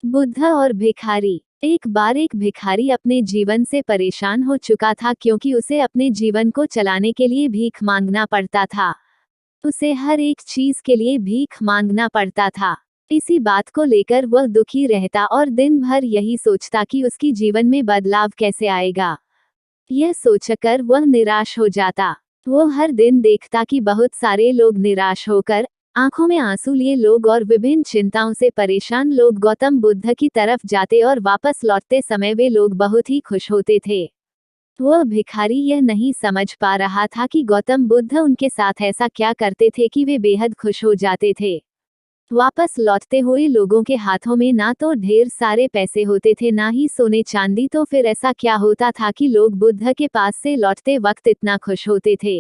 बुद्ध और भिखारी। एक बार एक भिखारी अपने जीवन से परेशान हो चुका था क्योंकि उसे अपने जीवन को चलाने के लिए भीख मांगना पड़ता था। उसे हर एक चीज के लिए भीख मांगना पड़ता था। इसी बात को लेकर वह दुखी रहता और दिन भर यही सोचता कि उसकी जीवन में बदलाव कैसे आएगा। यह सोचकर वह निराश हो जाता। वो हर दिन देखता कि बहुत सारे लोग निराश होकर, आंखों में आंसू लिए लोग और विभिन्न चिंताओं से परेशान लोग गौतम बुद्ध की तरफ जाते और वापस लौटते समय वे लोग बहुत ही खुश होते थे। वह भिखारी यह नहीं समझ पा रहा था कि गौतम बुद्ध उनके साथ ऐसा क्या करते थे कि वे बेहद खुश हो जाते थे। वापस लौटते हुए लोगों के हाथों में ना तो ढेर सारे पैसे होते थे ना ही सोने चांदी, तो फिर ऐसा क्या होता था कि लोग बुद्ध के पास से लौटते वक्त इतना खुश होते थे।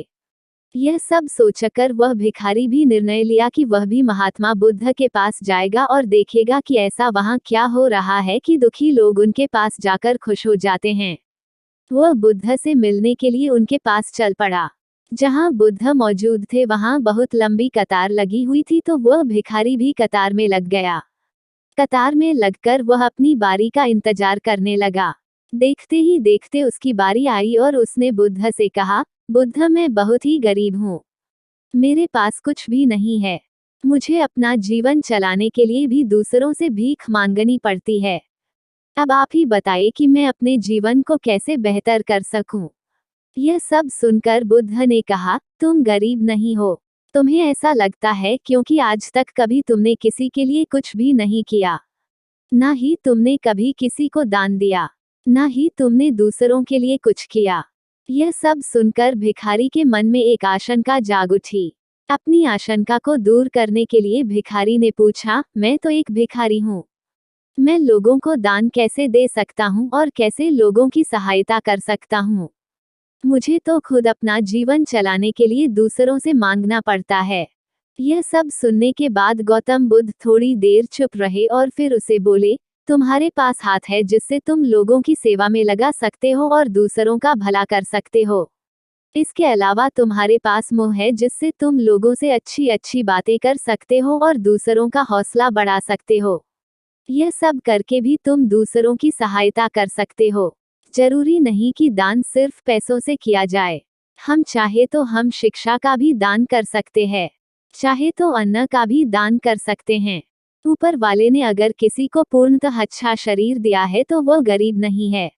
यह सब सोचकर वह भिखारी भी निर्णय लिया कि वह भी महात्मा बुद्ध के पास जाएगा और देखेगा कि ऐसा वहां क्या हो रहा है कि दुखी लोग उनके पास जाकर खुश हो जाते हैं। वह बुद्ध से मिलने के लिए उनके पास चल पड़ा। जहां बुद्ध मौजूद थे वहां बहुत लंबी कतार लगी हुई थी, तो वह भिखारी भी कतार में लग गया। कतार में लगकर वह अपनी बारी का इंतजार करने लगा। देखते ही देखते उसकी बारी आई और उसने बुद्ध से कहा, बुद्ध, मैं बहुत ही गरीब हूँ। मेरे पास कुछ भी नहीं है। मुझे अपना जीवन चलाने के लिए भी दूसरों से भीख मांगनी पड़ती है। अब आप ही बताइए कि मैं अपने जीवन को कैसे बेहतर कर सकूं। यह सब सुनकर बुद्ध ने कहा, तुम गरीब नहीं हो। तुम्हें ऐसा लगता है क्योंकि आज तक कभी तुमने किसी के लिए कुछ भी नहीं किया। ना ही तुमने कभी किसी को दान दिया, ना ही तुमने दूसरों के लिए कुछ किया। यह सब सुनकर भिखारी के मन में एक आशंका जाग उठी। अपनी आशंका को दूर करने के लिए भिखारी ने पूछा, मैं तो एक भिखारी हूँ। मैं लोगों को दान कैसे दे सकता हूँ और कैसे लोगों की सहायता कर सकता हूँ। मुझे तो खुद अपना जीवन चलाने के लिए दूसरों से मांगना पड़ता है। यह सब सुनने के बाद गौतम बुद्ध थोड़ी देर चुप रहे और फिर उसे बोले, तुम्हारे पास हाथ है जिससे तुम लोगों की सेवा में लगा सकते हो और दूसरों का भला कर सकते हो। इसके अलावा तुम्हारे पास मुंह है जिससे तुम लोगों से अच्छी अच्छी बातें कर सकते हो और दूसरों का हौसला बढ़ा सकते हो। यह सब करके भी तुम दूसरों की सहायता कर सकते हो। जरूरी नहीं कि दान सिर्फ पैसों से किया जाए। हम चाहे तो हम शिक्षा का भी दान कर सकते हैं, चाहे तो अन्न का भी दान कर सकते हैं। ऊपर वाले ने अगर किसी को पूर्णतः अच्छा शरीर दिया है तो वह गरीब नहीं है,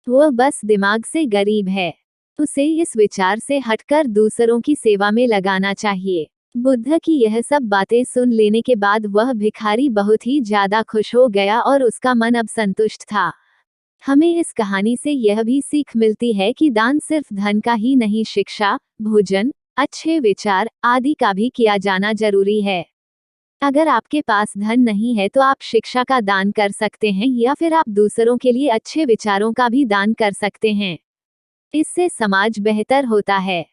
वह बस दिमाग से गरीब है। उसे इस विचार से हटकर दूसरों की सेवा में लगाना चाहिए। बुद्ध की यह सब बातें सुन लेने के बाद वह भिखारी बहुत ही ज्यादा खुश हो गया और उसका मन अब संतुष्ट था। हमें इस कहानी से यह भी सीख मिलती है कि दान सिर्फ धन का ही नहीं, शिक्षा, भोजन, अच्छे विचार आदि का भी किया जाना जरूरी है। अगर आपके पास धन नहीं है तो आप शिक्षा का दान कर सकते हैं या फिर आप दूसरों के लिए अच्छे विचारों का भी दान कर सकते हैं। इससे समाज बेहतर होता है।